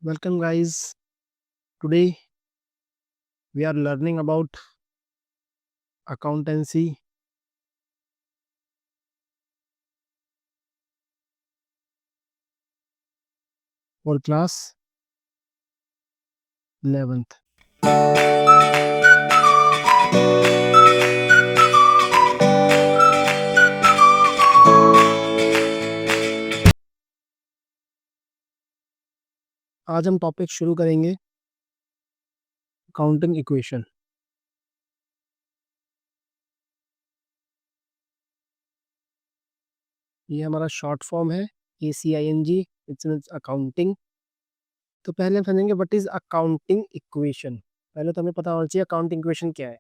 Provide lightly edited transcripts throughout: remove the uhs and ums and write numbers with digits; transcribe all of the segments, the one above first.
Welcome, guys. Today we are learning about accountancy for class 11th. आज हम topic शुरू करेंगे अकाउंटिंग इक्वेशन। ये हमारा शॉर्ट फॉर्म है ACING, इट्स मीन्स अकाउंटिंग। तो पहले हम समझेंगे व्हाट इज अकाउंटिंग इक्वेशन। पहले तो हमें पता होना चाहिए अकाउंटिंग इक्वेशन क्या है।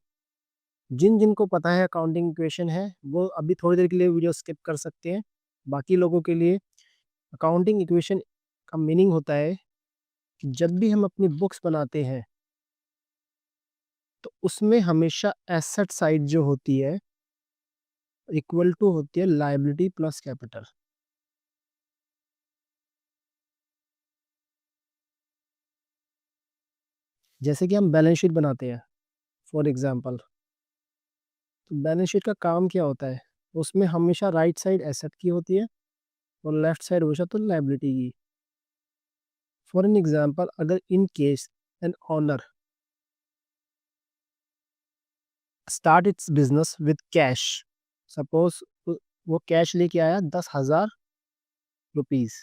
जिन जिनको पता है अकाउंटिंग इक्वेशन है वो अभी थोड़ी देर के लिए वीडियो स्किप कर सकते हैं। बाकी लोगों के लिए अकाउंटिंग इक्वेशन का मीनिंग होता है कि जब भी हम अपनी बुक्स बनाते हैं तो उसमें हमेशा एसेट साइड जो होती है इक्वल टू होती है लायबिलिटी प्लस कैपिटल। जैसे कि हम बैलेंस शीट बनाते हैं फॉर एग्जांपल, तो बैलेंस शीट का काम क्या होता है, उसमें हमेशा राइट साइड एसेट की होती है और लेफ्ट साइड हमेशा तो लायबिलिटी की। फॉर एन एग्जांपल, अगर in case an owner start it's business with cash, suppose वो कैश लेके आया 10,000 रुपीज।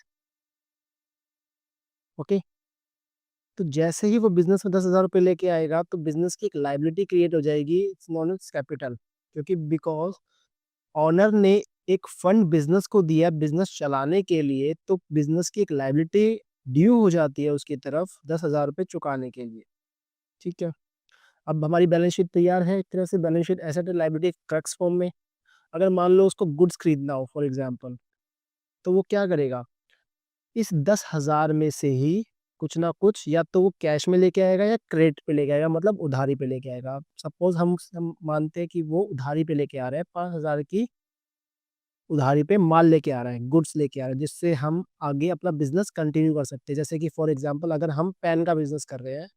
ओके, तो जैसे ही वो बिजनेस में 10,000 रुपये लेके आएगा तो बिजनेस की एक लाइबिलिटी क्रिएट हो जाएगी, इट्स नॉन एज कैपिटल। क्योंकि बिकॉज ऑनर ने एक फंड बिजनेस को दिया बिजनेस चलाने के लिए, तो बिजनेस की एक लाइबिलिटी ड्यू हो जाती है उसकी तरफ 10,000 रुपये चुकाने के लिए। ठीक है, अब हमारी बैलेंस शीट तैयार है। एक तरह से balance sheet asset and liability crux form में। अगर मान लो उसको गुड्स खरीदना हो फॉर एग्जाम्पल, तो वो क्या करेगा, इस 10,000 में से ही कुछ ना कुछ या तो वो कैश में लेके आएगा या क्रेडिट पे लेके आएगा, मतलब उधारी पे लेके आएगा। सपोज हम मानते हैं कि वो उधारी पे लेके आ रहे हैं 5,000 की उधारी पे माल लेके आ रहा है, गुड्स लेके आ रहा है, जिससे हम आगे अपना बिजनेस कंटिन्यू कर सकते हैं। जैसे कि फॉर एग्जांपल अगर हम पेन का बिजनेस कर रहे हैं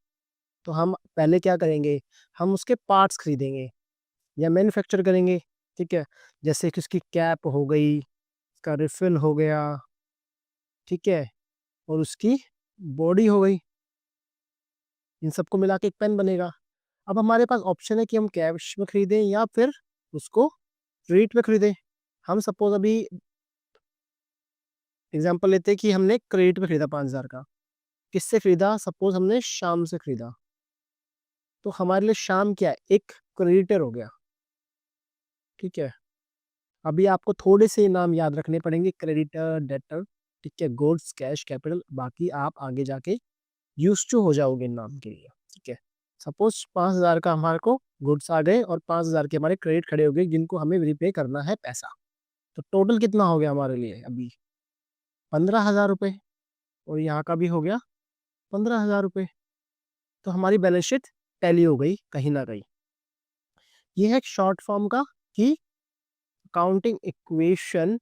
तो हम पहले क्या करेंगे, हम उसके पार्ट्स खरीदेंगे या मैन्युफैक्चर करेंगे। ठीक है, जैसे कि उसकी कैप हो गई, उसका रिफिल हो गया, ठीक है, और उसकी बॉडी हो गई, इन सबको मिला के एक पेन बनेगा। अब हमारे पास ऑप्शन है कि हम कैश में खरीदें या फिर उसको क्रेडिट में खरीदें। हम सपोज अभी एग्जांपल लेते हैं कि हमने क्रेडिट में खरीदा 5,000 का। किससे खरीदा, सपोज हमने शाम से खरीदा, तो हमारे लिए शाम क्या है, एक क्रेडिटर हो गया। ठीक है, अभी आपको थोड़े से नाम याद रखने पड़ेंगे, क्रेडिटर, डेटर, ठीक है, गुड्स, कैश, कैपिटल, बाकी आप आगे जाके यूज टू हो जाओगे इन नाम के लिए। ठीक है, सपोज 5,000 का हमारे को गुड्स आ गए और 5,000 के हमारे क्रेडिट खड़े हो गए जिनको हमें रिपे करना है पैसा। तो टोटल कितना हो गया हमारे लिए अभी, 15,000 रुपये, और यहाँ का भी हो गया 15,000 रुपये। तो हमारी बैलेंस शीट टैली हो गई कहीं ना कहीं। ये है एक शॉर्ट फॉर्म का कि अकाउंटिंग इक्वेशन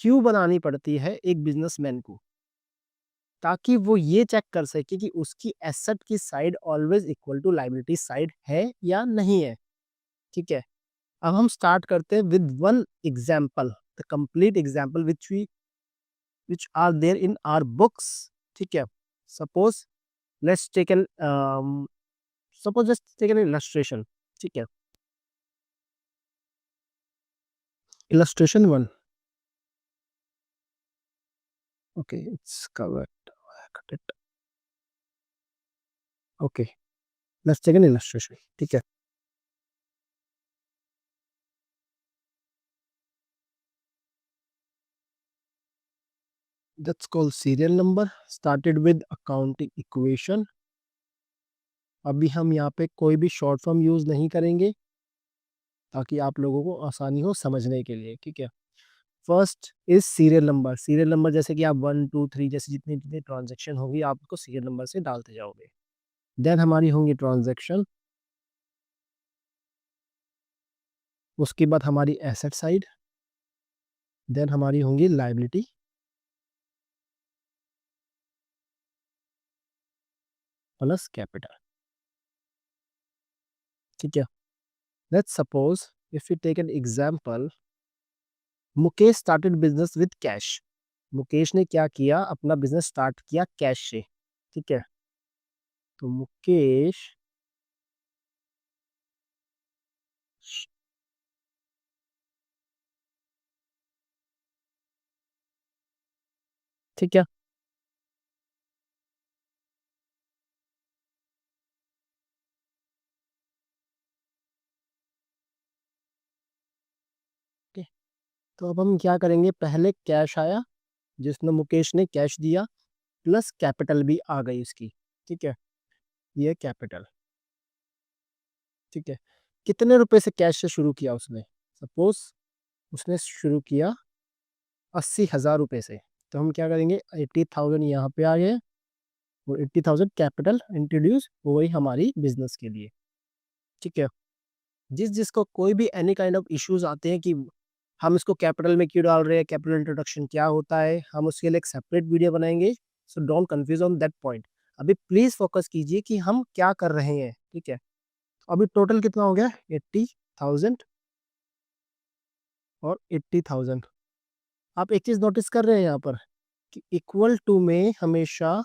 क्यों बनानी पड़ती है एक बिजनेसमैन को, ताकि वो ये चेक कर सके कि उसकी एसेट की side always equal to liability side है या नहीं है। ठीक है, अब हम स्टार्ट करते हैं with one example, the complete example which are there in our books. ठीक है, suppose let's take an suppose let's take an illustration. ठीक है, illustration one. Okay, it's covered, cut it. Okay, let's take an illustration. ठीक है, that's called serial number started with accounting equation। अभी हम यहाँ पे कोई भी शॉर्ट फॉर्म यूज नहीं करेंगे ताकि आप लोगों को आसानी हो समझने के लिए। ठीक है, first is serial number. Serial number जैसे कि आप 1 2 3 जैसे जितनी जितनी ट्रांजेक्शन होगी आप उसको सीरियल नंबर से डालते जाओगे। देन हमारी होंगी ट्रांजेक्शन, उसके बाद हमारी एसेट साइड, देन हमारी होंगी लाइबिलिटी, प्लस कैपिटल। ठीक है, let's suppose if you take an example, Mukesh started business with cash. Mukesh ने क्या किया, अपना बिजनेस स्टार्ट किया कैश से। ठीक है, तो मुकेश, ठीक है, ओके। तो अब हम क्या करेंगे, पहले कैश आया, जिसने मुकेश ने कैश दिया, प्लस कैपिटल भी आ गई उसकी। ठीक है, ये कैपिटल। ठीक है, कितने रुपए से कैश से शुरू किया उसने, सपोज उसने शुरू किया 80,000 रुपए से। तो हम क्या करेंगे, 80,000 यहाँ पे आ गए, और 80,000 कैपिटल इंट्रोड्यूस हो गई हमारी बिजनेस के लिए। ठीक है, जिसको कोई भी एनी काइंड ऑफ इश्यूज आते हैं कि हम इसको कैपिटल में क्यों डाल रहे हैं, कैपिटल इंट्रोडक्शन क्या होता है, हम उसके लिए एक सेपरेट वीडियो बनाएंगे। So don't confuse on that point. अभी प्लीज फोकस कीजिए कि हम क्या कर रहे हैं। ठीक है, अभी टोटल कितना हो गया, 80,000 और 80,000। आप एक चीज नोटिस कर रहे हैं यहाँ पर कि इक्वल टू में हमेशा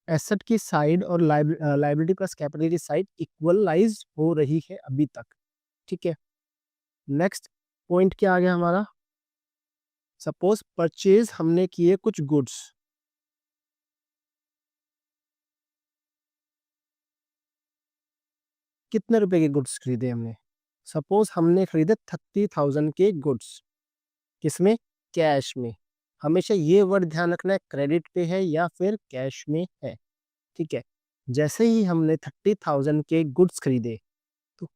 एसेट की साइड और लाइबिलिटी प्लस कैपिटल की साइड इक्वलाइज हो रही है अभी तक। ठीक है, नेक्स्ट पॉइंट क्या आ गया हमारा, सपोज परचेज हमने किए कुछ गुड्स। कितने रुपए के गुड्स खरीदे हमने, सपोज हमने खरीदे 30,000 के गुड्स। किसमें, कैश में। हमेशा ये वर्ड ध्यान रखना है, क्रेडिट पे है या फिर कैश में है। ठीक है, जैसे ही हमने 30,000 के गुड्स खरीदे, तो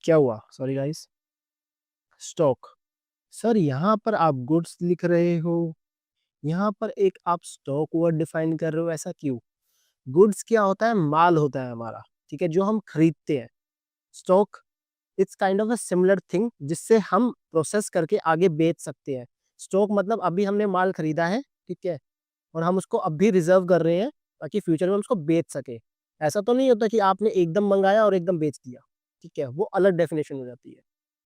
क्या हुआ, सॉरी गाइस, स्टॉक। सर यहाँ पर आप गुड्स लिख रहे हो, यहाँ पर एक आप स्टॉक वर्ड डिफाइन कर रहे हो, ऐसा क्यों। गुड्स क्या होता है, माल होता है हमारा। ठीक है, जो हम खरीदते हैं। Stock it's kind of a similar thing, जिससे हम प्रोसेस करके आगे बेच सकते हैं। स्टॉक मतलब अभी हमने माल खरीदा है, ठीक है, और हम उसको अभी रिजर्व कर रहे हैं ताकि फ्यूचर में हम उसको बेच सके। ऐसा तो नहीं होता कि आपने एकदम मंगाया और एकदम बेच दिया। ठीक है, वो अलग डेफिनेशन हो जाती है।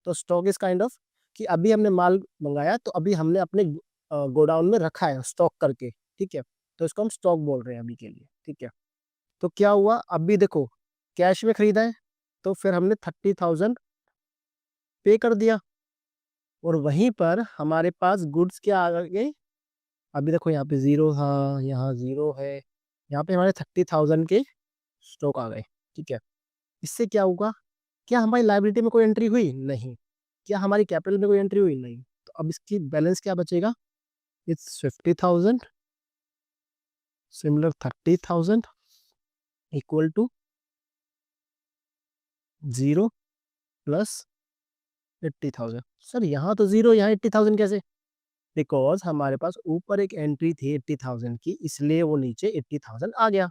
तो स्टॉक इज काइंड ऑफ कि अभी हमने माल मंगाया, तो अभी हमने अपने गोडाउन में रखा है स्टॉक करके। ठीक है, तो इसको हम स्टॉक बोल रहे हैं अभी के लिए। ठीक है, तो क्या हुआ, अभी देखो कैश में खरीदा है, तो फिर हमने 30,000 पे कर दिया, और वहीं पर हमारे पास गुड्स क्या आ गए, अभी देखो यहाँ पे जीरो, हाँ यहाँ जीरो है, यहाँ पे हमारे 30,000 के स्टॉक आ गए। ठीक है, इससे क्या होगा, क्या हमारी लाइबिलिटी में कोई एंट्री हुई, नहीं। क्या हमारी कैपिटल में कोई एंट्री हुई, नहीं। तो अब इसकी बैलेंस क्या बचेगा, it's 50,000 similar 30,000 equal to 0 plus 80,000। Sir यहाँ तो जीरो, यहाँ 80,000 कैसे, बिकॉज हमारे पास ऊपर एक एंट्री थी 80,000 की, इसलिए वो नीचे 80,000 आ गया।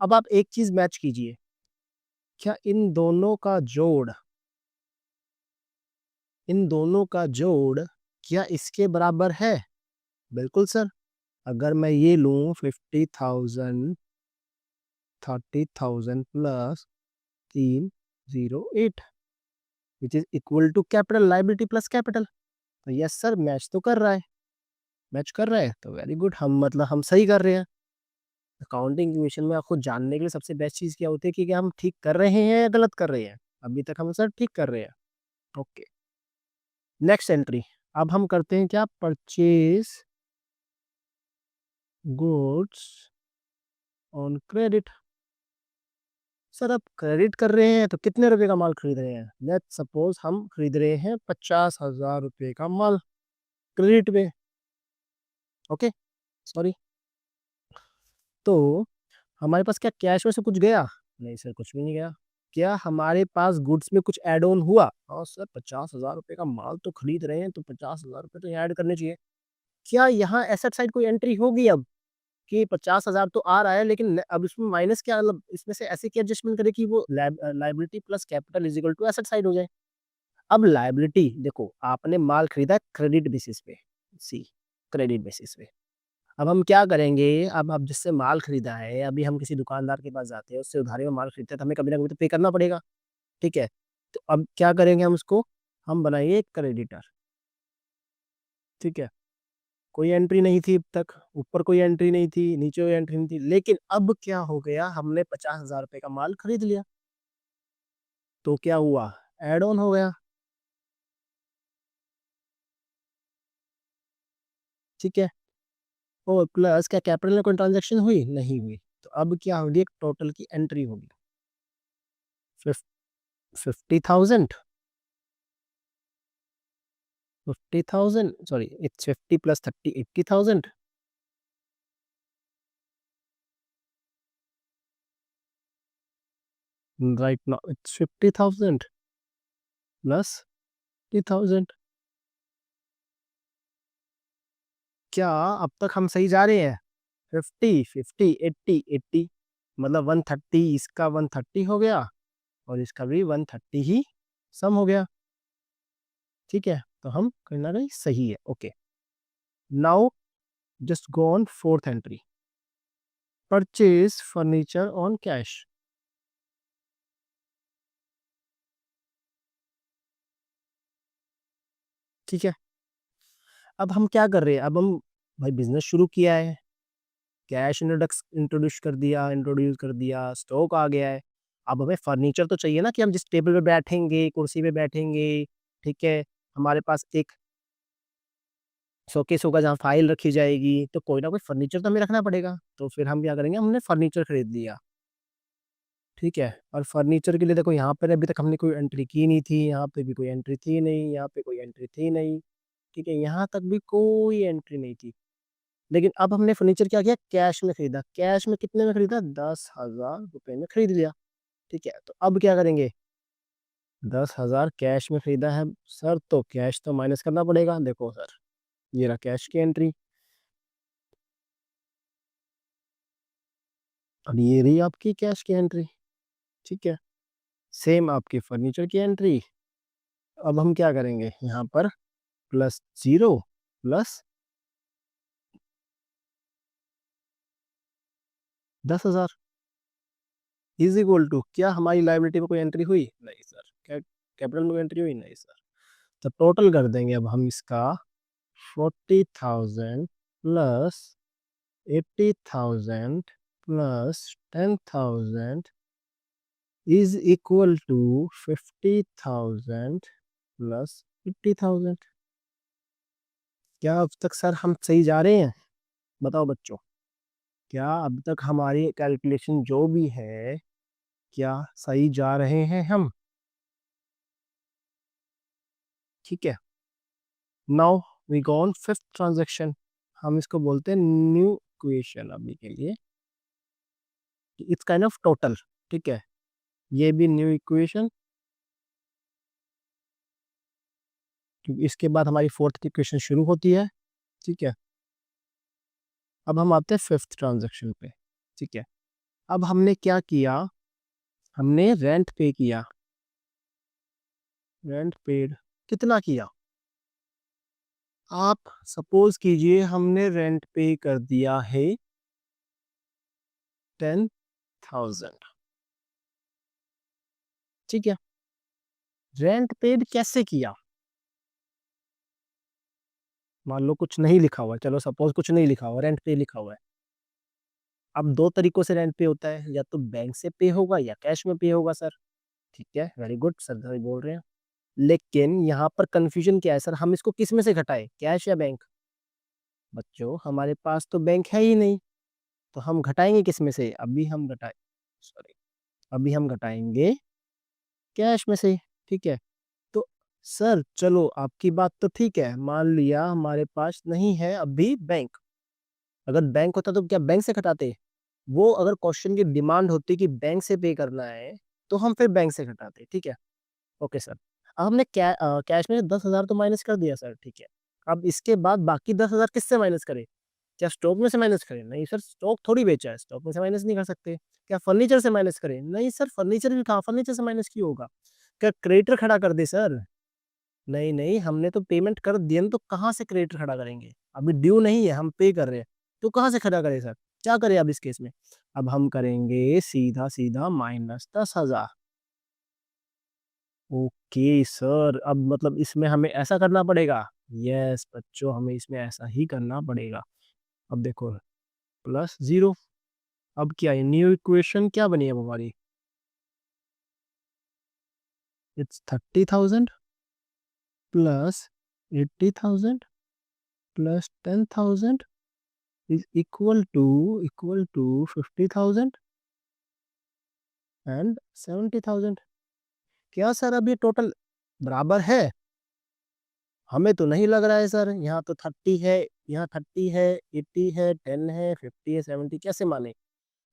अब आप एक चीज मैच कीजिए, क्या इन दोनों का जोड़ क्या इसके बराबर है, बिल्कुल सर। अगर मैं ये लूं 50,000, 30,000 plus 308, which is equal to capital, liability plus capital. तो यस सर, मैच तो कर रहा है, मैच कर रहा है, तो वेरी गुड, हम मतलब हम सही कर रहे हैं। अकाउंटिंग इक्वेशन में आपको जानने के लिए सबसे बेस्ट चीज क्या होती है कि हम ठीक कर रहे हैं या गलत कर रहे हैं। अभी तक हम सर ठीक कर रहे हैं। ओके, नेक्स्ट एंट्री, अब हम करते हैं क्या, purchase goods on credit. Sir अब क्रेडिट कर रहे हैं तो कितने रुपए का माल खरीद रहे हैं, लेट सपोज हम खरीद रहे हैं 50,000 रुपए का माल क्रेडिट पे। ओके, सॉरी, तो हमारे पास क्या कैश में से कुछ गया, नहीं सर कुछ भी नहीं गया। क्या हमारे पास गुड्स में कुछ ऐड ऑन हुआ, हाँ सर 50,000 रुपए का माल तो खरीद रहे हैं, तो 50,000 रुपए तो ऐड करने चाहिए। क्या यहाँ एसेट साइड कोई एंट्री होगी अब, कि 50,000 तो आ रहा है, लेकिन अब इसमें माइनस क्या, मतलब इसमें से ऐसे क्या एडजस्टमेंट करे कि वो liability plus capital is equal to asset side हो जाए। अब लाइबिलिटी देखो, आपने माल खरीदा क्रेडिट बेसिस पे, सी क्रेडिट बेसिस पे, अब हम क्या करेंगे, अब जिससे माल खरीदा है, अभी हम किसी दुकानदार के पास जाते हैं, उससे उधारी में माल खरीदते हैं, तो हमें कभी ना कभी तो पे करना पड़ेगा, ठीक है? तो अब क्या करेंगे हम उसको, हम बनाएंगे एक क्रेडिटर, ठीक है? कोई एंट्री नहीं थी अब तक, ऊपर कोई एंट्री नहीं थी, नीचे कोई एंट्री नहीं थी, लेकिन अब क्या हो गया, हमने 50,000 रुपए का माल खरीद लिया, तो क्या हुआ, एड ऑन हो गया, ठीक है? और प्लस क्या कैपिटल में कोई ट्रांजेक्शन हुई, नहीं हुई, तो अब क्या होगी, एक टोटल की एंट्री होगी, 50,000, 50,000, sorry it's 50 plus 30, 80,000, right now it's 50,000 plus 80,000। क्या अब तक हम सही जा रहे हैं, 50 50 80 80, मतलब 130, इसका 130 हो गया, और इसका भी 130 ही सम हो गया, ठीक है? तो हम कहीं ना कहीं सही है, okay. Now just go on fourth entry, purchase furniture on cash, ठीक है? अब हम क्या कर रहे हैं, अब हम भाई बिजनेस शुरू किया है, कैश इंट्रोड्यूस कर दिया, स्टॉक आ गया है, अब हमें फर्नीचर तो चाहिए ना, कि हम जिस टेबल पे बैठेंगे, कुर्सी पे बैठेंगे, ठीक है, हमारे पास एक शोकेस होगा जहाँ फाइल रखी जाएगी, तो कोई ना कोई फर्नीचर तो हमें रखना पड़ेगा, तो फिर हम क्या करेंगे, हमने फर्नीचर खरीद लिया, ठीक है? और फर्नीचर के लिए देखो, यहाँ पर अभी तक हमने कोई एंट्री की नहीं थी, यहाँ पे भी कोई एंट्री थी नहीं, यहाँ पे कोई एंट्री थी नहीं, ठीक है, यहाँ तक भी कोई एंट्री नहीं थी, लेकिन अब हमने फर्नीचर क्या किया, कैश में खरीदा, कैश में कितने में खरीदा, 10,000 रुपए में खरीद लिया, ठीक है? तो अब क्या करेंगे, 10,000 कैश में खरीदा है सर, तो कैश तो माइनस करना पड़ेगा, देखो सर, ये रहा कैश की एंट्री, अब ये रही आपकी कैश की एंट्री, ठीक है? सेम आपकी फर्नीचर की एंट्री, अब हम क्या करेंगे, यहाँ पर plus 0 plus 10,000 is equal to, क्या हमारी लाइबिलिटी में कोई एंट्री हुई, नहीं सर, कैपिटल में कोई एंट्री हुई, नहीं सर, तो टोटल कर देंगे अब हम इसका, 40,000 plus 80,000 plus 10,000 is equal to 50,000 plus 80,000। क्या अब तक सर हम सही जा रहे हैं, बताओ बच्चों, क्या अब तक हमारी कैलकुलेशन जो भी है, क्या सही जा रहे हैं हम, ठीक है? Now we go on fifth transaction, हम इसको बोलते हैं न्यू इक्वेशन अभी के लिए, इट्स काइंड ऑफ टोटल, ठीक है? ये भी न्यू इक्वेशन, क्योंकि इसके बाद हमारी फोर्थ इक्वेशन शुरू होती है, ठीक है? अब हम आते हैं फिफ्थ ट्रांजेक्शन पे, ठीक है? अब हमने क्या किया, हमने रेंट पे किया, रेंट पेड कितना किया, आप सपोज कीजिए हमने रेंट पे कर दिया है 10,000, ठीक है? रेंट पेड कैसे किया, मान लो कुछ नहीं लिखा हुआ है, चलो सपोज कुछ नहीं लिखा हुआ, रेंट पे लिखा हुआ है, अब दो तरीकों से रेंट पे होता है, या तो बैंक से पे होगा या कैश में पे होगा सर, ठीक है, वेरी गुड सर, सही बोल रहे हैं, लेकिन यहाँ पर कंफ्यूजन क्या है सर, हम इसको किस में से घटाए, कैश या बैंक? बच्चों हमारे पास तो बैंक है ही नहीं, तो हम घटाएंगे किस में से, अभी हम घटाए, सॉरी, अभी हम घटाएंगे कैश में से, ठीक है? तो सर चलो आपकी बात तो ठीक है, मान लिया हमारे पास नहीं है अभी बैंक, अगर बैंक होता तो क्या बैंक से घटाते, वो अगर क्वेश्चन की डिमांड होती कि बैंक से पे करना है, तो हम फिर बैंक से घटाते, ठीक है? ओके सर, अब हमने कैश में 10,000 तो माइनस कर दिया सर, ठीक है? अब इसके बाद बाकी 10,000 किससे माइनस करें, क्या स्टॉक में से माइनस करें, नहीं सर, स्टॉक थोड़ी बेचा है, स्टॉक में से माइनस नहीं कर सकते, क्या फर्नीचर से माइनस करें, नहीं सर, फर्नीचर भी कहाँ, फर्नीचर से माइनस क्यों होगा, क्या क्रेडिटर खड़ा कर दे सर, नहीं नहीं, हमने तो पेमेंट कर दिया ना, तो कहाँ से क्रेडिटर खड़ा करेंगे, अभी ड्यू नहीं है, हम पे कर रहे हैं, तो कहाँ से खड़ा करें सर? क्या करें अब इस केस में? अब हम करेंगे सीधा-सीधा -10,000। ओके सर, अब मतलब इसमें हमें ऐसा करना पड़ेगा? यस बच्चों, हमें इसमें ऐसा ही करना पड़ेगा। अब देखो प्लस 0, अब क्या है न्यू इक्वेशन क्या बनी अब हमारी? It's 30,000 plus 80,000 plus 10,000 is equal to 50,000 and 70,000। क्या सर अब ये टोटल बराबर है? हमें तो नहीं लग रहा है सर, यहाँ तो 30 है, यहाँ 30 है, 80 है, 10 है, 50 है, 70 कैसे माने?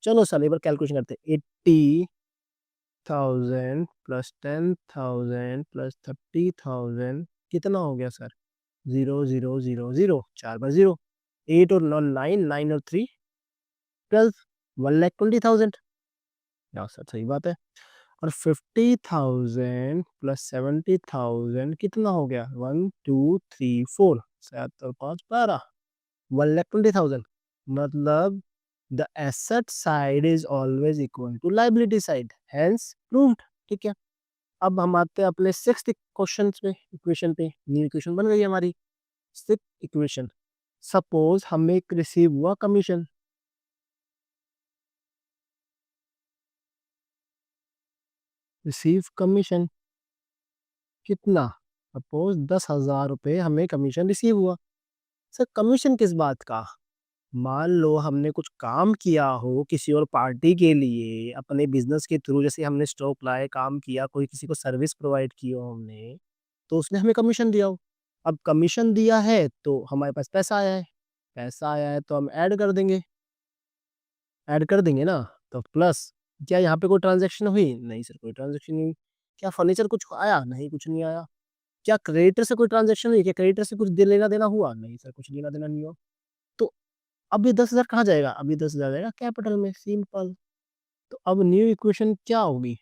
चलो सर एक बार कैलकुलेशन करते हैं। 80,000 प्लस 10,000 प्लस 30,000 कितना हो गया सर? 0 0 0 0 4 बार 0, 8 और 9 9 9 और 3 12 1,20,000। हाँ सर सही बात है। और 50,000 प्लस 70,000 कितना हो गया? 1 2 3 4 7 और 5 12 1,20,000। मतलब the asset side is always equal to liability side, hence proved. ठीक है, अब हम आते हैं अपने सिक्स्थ क्वेश्चन पे, इक्वेशन पे। न्यू इक्वेशन बन गई हमारी सिक्स्थ इक्वेशन। सपोज हमें एक रिसीव हुआ कमीशन, रिसीव कमीशन कितना? सपोज 10,000 रुपये हमें कमीशन रिसीव हुआ। सर कमीशन किस बात का? मान लो हमने कुछ काम किया हो किसी और पार्टी के लिए अपने बिजनेस के थ्रू, जैसे हमने स्टॉक लाए, काम किया, कोई किसी को सर्विस प्रोवाइड की हो हमने, तो उसने हमें कमीशन दिया हो। अब कमीशन दिया है तो हमारे पास पैसा आया है, पैसा आया है तो हम ऐड कर देंगे ना। तो प्लस क्या यहाँ पे कोई ट्रांजैक्शन हुई? नहीं सर कोई ट्रांजैक्शन नहीं हुई। क्या फर्नीचर कुछ आया? नहीं कुछ नहीं आया। क्या क्रेडिटर से कोई ट्रांजैक्शन हुई? क्या क्रेडिटर से कुछ लेना देना हुआ? नहीं सर कुछ लेना देना नहीं हुआ। तो अब ये 10,000 कहाँ जाएगा? अब ये 10,000 जाएगा कैपिटल में, सिंपल। तो अब न्यू इक्वेशन क्या होगी?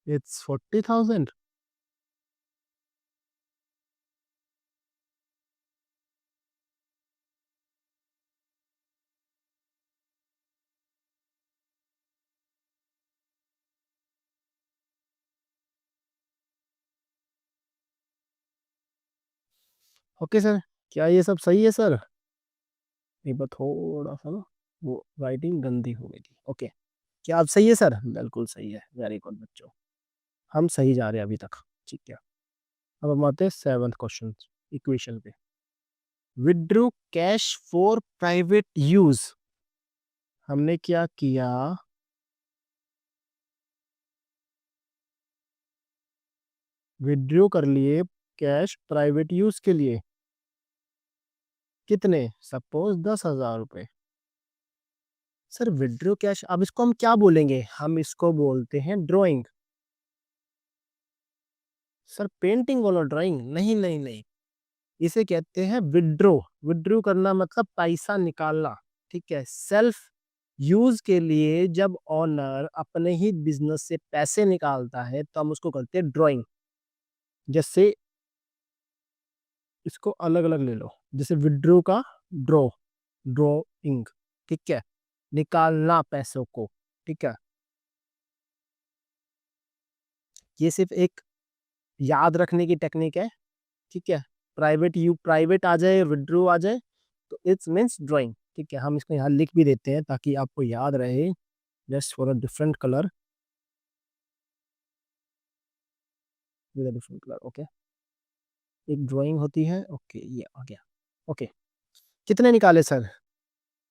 इट्स 40,000। ओके सर, क्या ये सब सही है सर? एक बार थोड़ा सा ना वो राइटिंग गंदी हो गई थी। ओके, क्या अब सही है सर? बिल्कुल सही है, वेरी गुड बच्चों, हम सही जा रहे हैं अभी तक। ठीक है, अब हम आते हैं सेवंथ क्वेश्चन इक्वेशन पे। Withdraw cash for private use. हमने क्या किया? विड्रॉ कर लिए कैश प्राइवेट यूज के लिए। कितने? सपोज 10,000 रुपए। सर विड्रॉ कैश, अब इसको हम क्या बोलेंगे? हम इसको बोलते हैं ड्राइंग। सर पेंटिंग बोलो, ड्राइंग नहीं नहीं नहीं, इसे कहते हैं विड्रॉ। विड्रॉ करना मतलब पैसा निकालना। ठीक है, सेल्फ यूज के लिए जब ऑनर अपने ही बिजनेस से पैसे निकालता है तो हम उसको कहते हैं ड्राइंग। जैसे इसको अलग अलग ले लो, जैसे विड्रॉ का ड्रॉ, ड्रॉइंग। ठीक है, निकालना पैसों को। ठीक है, ये सिर्फ एक याद रखने की टेक्निक है। ठीक है, प्राइवेट आ जाए, विड्रॉ आ जाए, तो इट्स मीन्स ड्राइंग। ठीक है, हम इसको यहाँ लिख भी देते हैं ताकि आपको याद रहे, just for a different colour, with a different colour. Okay, एक ड्राइंग होती है। ओके ये आ गया। ओके, कितने निकाले सर?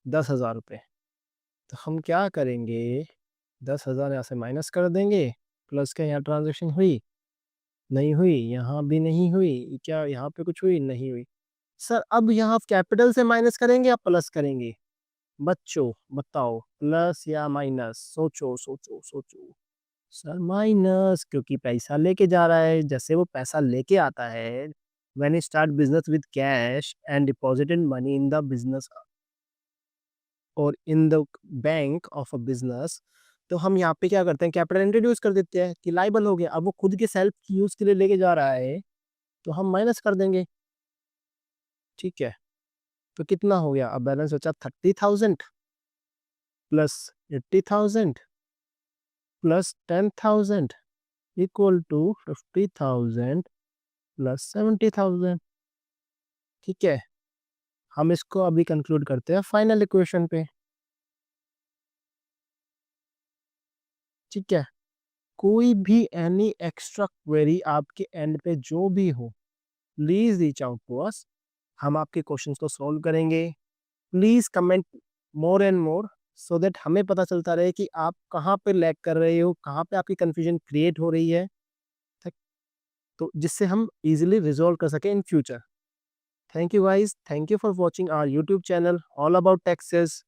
10,000 रुपये। तो हम क्या करेंगे? 10,000 यहाँ से माइनस कर देंगे। प्लस का यहाँ ट्रांजेक्शन हुई? नहीं हुई। यहाँ भी नहीं हुई। क्या यहाँ पे कुछ हुई? नहीं हुई। सर अब यहाँ कैपिटल से माइनस करेंगे या प्लस करेंगे? बच्चों बताओ, प्लस या माइनस? सोचो सोचो सोचो। सर माइनस, क्योंकि पैसा लेके जा रहा है। जैसे वो पैसा लेके आता है, when you start business with cash and deposited money in the business और in the bank of a business, तो हम यहाँ पे क्या करते हैं? कैपिटल इंट्रोड्यूस कर देते हैं कि लाइबल हो गया। अब वो खुद के सेल्फ यूज के लिए लेके जा रहा है तो हम माइनस कर देंगे। ठीक है? तो कितना हो गया? अब बैलेंस बचा 30,000 plus 80,000 plus 10,000 equal to 50,000 plus 70,000। ठीक है? हम इसको अभी कंक्लूड करते हैं फाइनल इक्वेशन पे। ठीक है? कोई भी एनी एक्स्ट्रा क्वेरी आपके एंड पे जो भी हो, please reach out to us. हम आपके क्वेश्चंस को सॉल्व करेंगे। Please comment more and more, so that हमें पता चलता रहे कि आप कहाँ पे लैग कर रहे हो, कहाँ पे आपकी कंफ्यूजन क्रिएट हो रही है, ठीक? तो जिससे हम इजीली रिजॉल्व कर सकें in future. Thank you guys, thank you for watching our YouTube channel all about taxes.